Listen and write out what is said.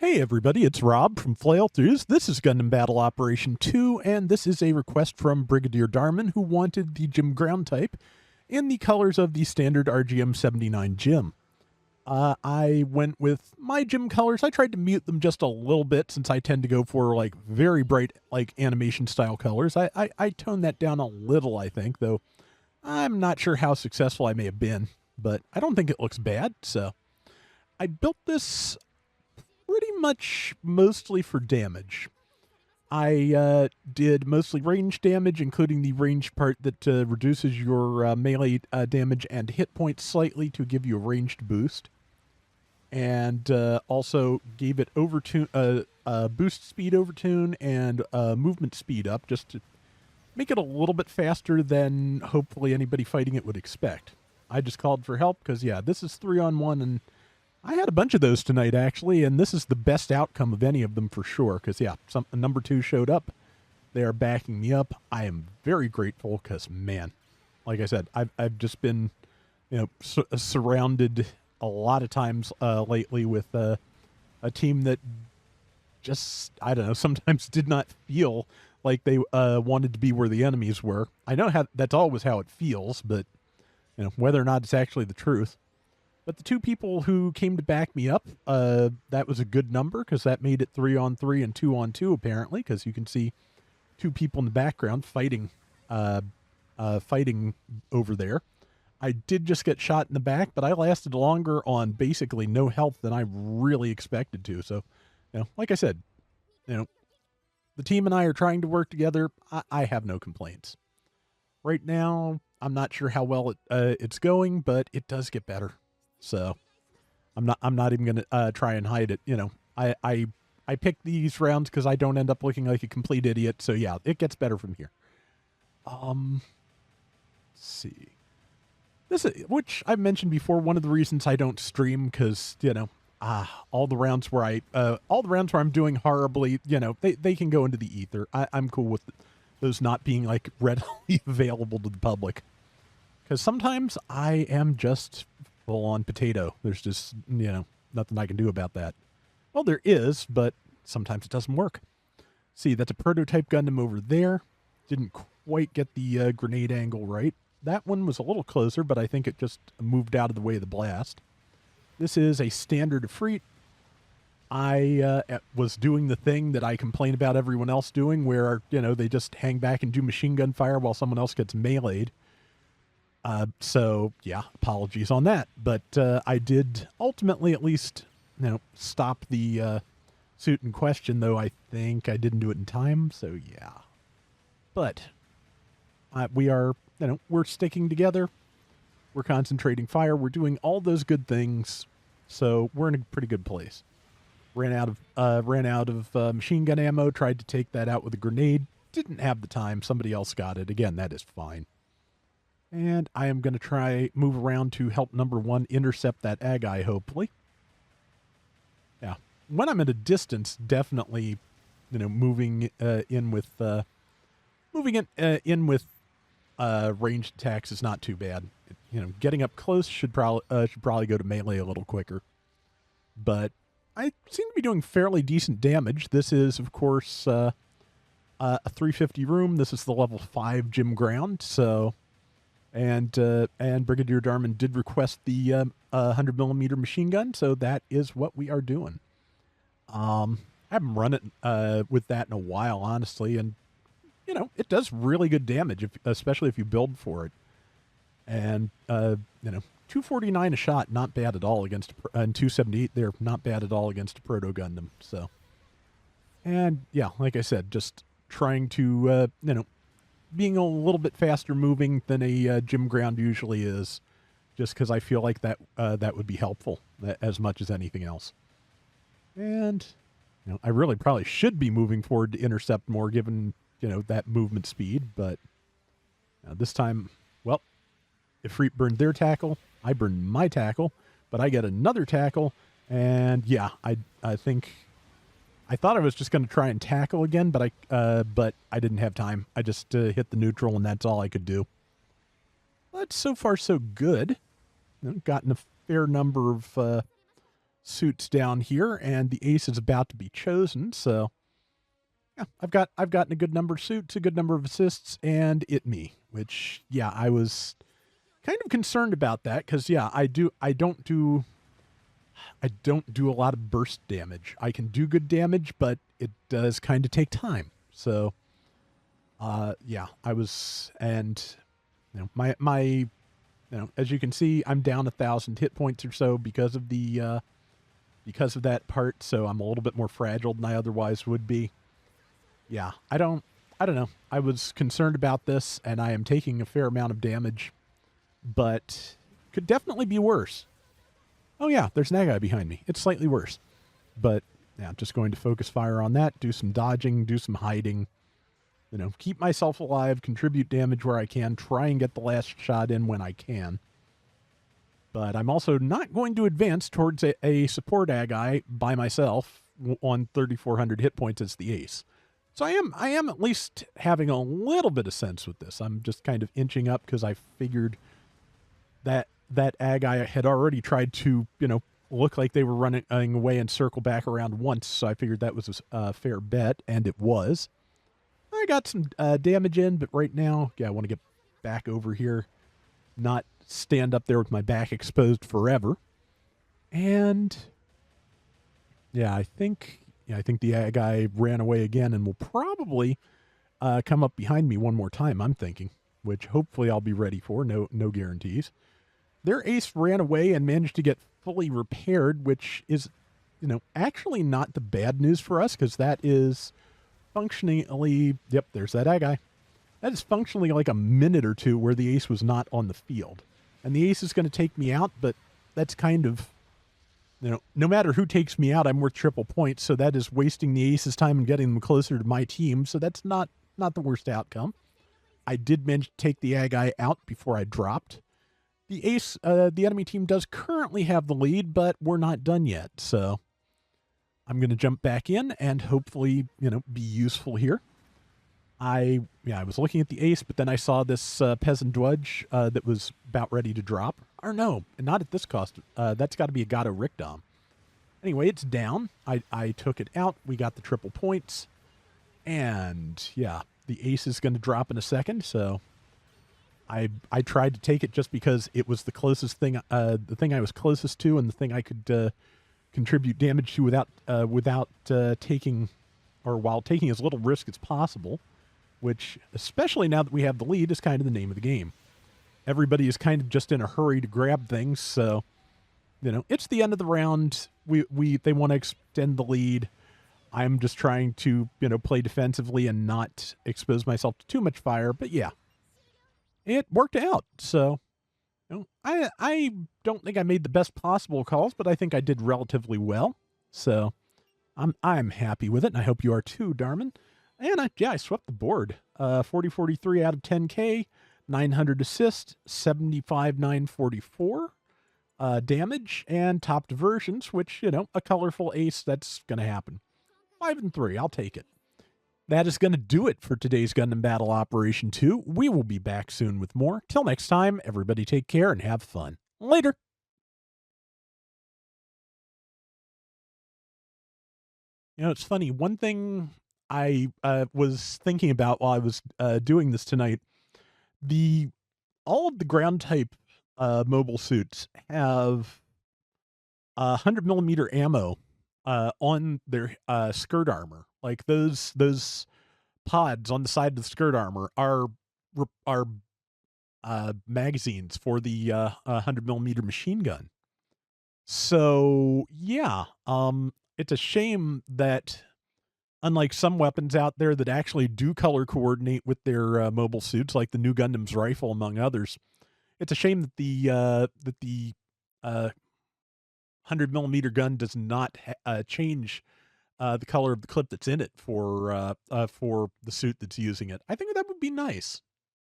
Hey everybody, it's Rob from Flailthroughs. This is Gundam Battle Operation 2, and this is a request from Brigadier Darman, who wanted the Gym ground type in the colors of the standard RGM-79 Gym. I went with my Gym colors. I tried to mute them just a little bit since I tend to go for like very bright like animation style colors. I toned that down a little, I think, though I'm not sure how successful I may have been, but I don't think it looks bad, so I built this pretty much mostly for damage. I did mostly range damage, including the range part that reduces your melee damage and hit points slightly to give you a ranged boost. And also gave it overtune, boost speed overtune and movement speed up just to make it a little bit faster than hopefully anybody fighting it would expect. I just called for help because, yeah, this is 3-on-1 and I had a bunch of those tonight, actually, and this is the best outcome of any of them for sure, because, yeah, number 2 showed up. They are backing me up. I am very grateful because, man, like I said, I've just been, surrounded a lot of times lately with a team that just, I don't know, sometimes did not feel like they wanted to be where the enemies were. I know that's always how it feels, but, whether or not it's actually the truth. But the 2 people who came to back me up, that was a good number because that made it 3-on-3 and 2-on-2 apparently, because you can see 2 people in the background fighting over there. I did just get shot in the back, but I lasted longer on basically no health than I really expected to. So, like I said, the team and I are trying to work together. I have no complaints. Right now, I'm not sure how well it's going, but it does get better. So I'm not even going to try and hide it. I picked these rounds because I don't end up looking like a complete idiot. So yeah, it gets better from here. Let's see. This is, which I've mentioned before, one of the reasons I don't stream because, all the rounds where I'm doing horribly, they can go into the ether. I'm cool with those not being like readily available to the public. Because sometimes I am just full-on potato. There's just, nothing I can do about that. Well, there is, but sometimes it doesn't work. See, that's a prototype Gundam over there. Didn't quite get the grenade angle right. That one was a little closer, but I think it just moved out of the way of the blast. This is a standard Efreet. I was doing the thing that I complain about everyone else doing, where, they just hang back and do machine gun fire while someone else gets meleeed. So yeah, apologies on that, but I did ultimately at least, stop the suit in question, though I think I didn't do it in time, so yeah. But we are, we're sticking together, we're concentrating fire, we're doing all those good things, so we're in a pretty good place. Ran out of machine gun ammo, tried to take that out with a grenade, didn't have the time, somebody else got it. Again, that is fine. And I am going to move around to help number 1 intercept that Agi, hopefully. Yeah. When I'm at a distance, definitely, moving in with ranged attacks is not too bad. Getting up close should probably go to melee a little quicker. But I seem to be doing fairly decent damage. This is, of course, a 350 room. This is the level 5 gym ground, so... And Brigadier Darman did request the 100mm machine gun, so that is what we are doing. I haven't run it with that in a while, honestly, and it does really good damage, especially if you build for it. And 249 a shot, not bad at all against, and 278 there, not bad at all against a Proto Gundam. So, and yeah, like I said, just trying to being a little bit faster moving than a gym ground usually is, just because I feel like that would be helpful as much as anything else. And I really probably should be moving forward to intercept more, given that movement speed. But this time, well, Efreet burned their tackle, I burned my tackle, but I get another tackle, and yeah, I think. I thought I was just going to try and tackle again, but I didn't have time. I just hit the neutral, and that's all I could do. But so far, so good. Gotten a fair number of suits down here, and the ace is about to be chosen. So yeah, I've gotten a good number of suits, a good number of assists, and me. Which yeah, I was kind of concerned about that because yeah, I don't do a lot of burst damage. I can do good damage, but it does kind of take time. So yeah, I was, and my as you can see, I'm down 1,000 hit points or so because of that part. So I'm a little bit more fragile than I otherwise would be. Yeah, I don't know. I was concerned about this, and I am taking a fair amount of damage, but could definitely be worse. Oh yeah, there's that guy behind me. It's slightly worse, but yeah, I'm just going to focus fire on that, do some dodging, do some hiding, keep myself alive, contribute damage where I can, try and get the last shot in when I can. But I'm also not going to advance towards a support ally by myself on 3,400 hit points as the ace. So I am at least having a little bit of sense with this. I'm just kind of inching up because I figured that ally had already tried to, look like they were running away and circle back around once. So I figured that was a fair bet, and it was. I got some damage in, but right now, yeah, I want to get back over here, not stand up there with my back exposed forever. And yeah, I think the guy ran away again and will probably come up behind me one more time, I'm thinking, which hopefully I'll be ready for. No guarantees. Their ace ran away and managed to get fully repaired, which is, actually not the bad news for us, because that is functionally, yep, there's that guy. That is functionally like a minute or two where the ace was not on the field. And the ace is going to take me out, but that's kind of, no matter who takes me out, I'm worth triple points, so that is wasting the ace's time and getting them closer to my team, so that's not the worst outcome. I did manage to take the guy out before I dropped. The ace, the enemy team does currently have the lead, but we're not done yet, so I'm going to jump back in and hopefully, be useful here. I was looking at the ace, but then I saw this peasant dwudge that was about ready to drop. Or no, not at this cost. That's got to be a Gato Rickdom. Anyway, it's down. I took it out. We got the triple points. And yeah, the ace is going to drop in a second, so I tried to take it just because it was the closest thing, the thing I was closest to, and the thing I could contribute damage to without taking, or while taking as little risk as possible, which, especially now that we have the lead, is kind of the name of the game. Everybody is kind of just in a hurry to grab things, so, it's the end of the round. They want to extend the lead. I'm just trying to, play defensively and not expose myself to too much fire, but yeah, it worked out. So, I don't think I made the best possible calls, but I think I did relatively well. So, I'm happy with it, and I hope you are too, Darman. And I swept the board. 40-43 out of 10K, 900 assist, 75,944 damage, and top diversions, which, a colorful ace, that's going to happen. 5 and 3, I'll take it. That is going to do it for today's Gundam Battle Operation 2. We will be back soon with more. Till next time, everybody take care and have fun. Later. It's funny. One thing I was thinking about while I was doing this tonight, all of the ground type mobile suits have 100mm ammo on their skirt armor. Like those pods on the side of the skirt armor are magazines for the 100mm machine gun. So yeah, it's a shame that, unlike some weapons out there that actually do color coordinate with their mobile suits, like the new Gundam's rifle, among others, it's a shame that the 100mm gun does not change the color of the clip that's in it for the suit that's using it. I think that would be nice.